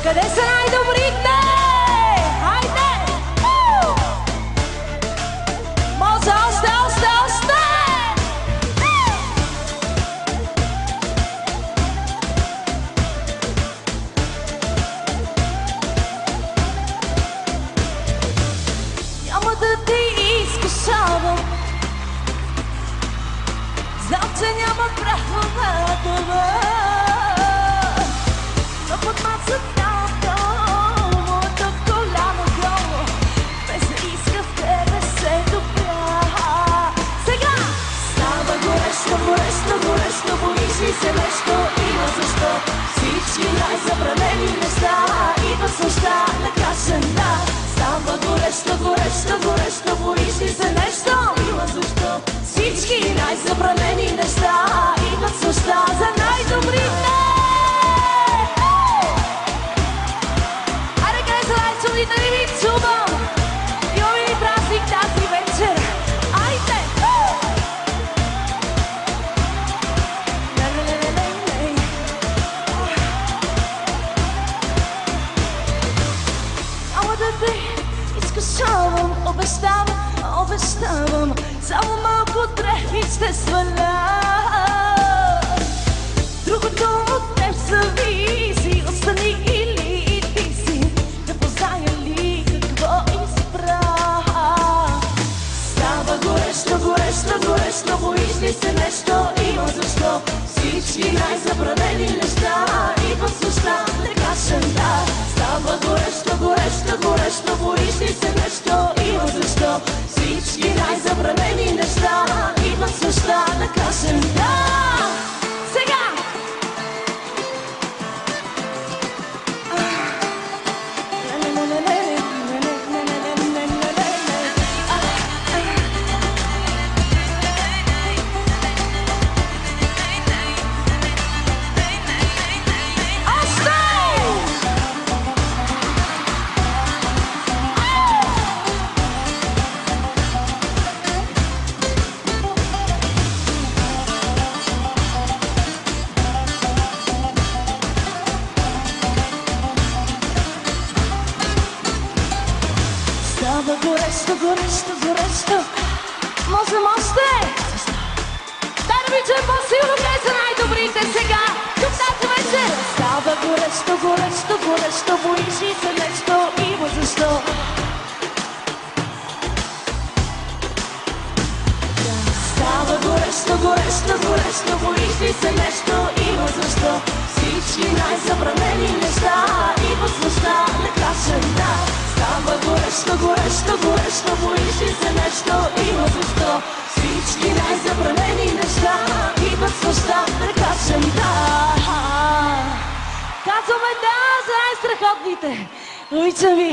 Къде са най-добрите? Хайде! Може още! Няма да ти изкушавам, знам, че няма право на това, но под масата моето коляно голо, без да иска в тебе се добра. Сега става горещо, боиш ли се нещо, има защо. Всички най-забранени неща идват с нощта на кашена. Става горещо, боиш ли се нещо, има защо. Всички най-забранени неща идват с нощта за най-добрите. Айде, къде са най-чудите, да ви чувам. Имаме ли празник тази вечер? Айде! Ама да те изкушавам, обещавам, само малко дрехи ще сваля. Другото от теб зависи, остани или ти си, да позная ли какво избра. Става горещо, боиш ли се нещо, има защо. Всички най-забранени неща идват с нощта на кашена. Става горещо, боиш ли се нещо, има защо. Всички най-забранени неща идват с нощта на кашена. Сега! Става горещо, можем още! Дай да ви чуем по-силно, къде са най-добрите сега, тук тази вечер! Става горещо, боиш ли се нещо, има защо. Става горещо, боиш ли се нещо, има защо. Всички най-забранени неща идват с нощта на кашена. Става горещо, боиш ли се нещо, има защо. Всички най-забранени неща идват с нощта на кашена. Казваме да за най-страхотните. Обичам ви!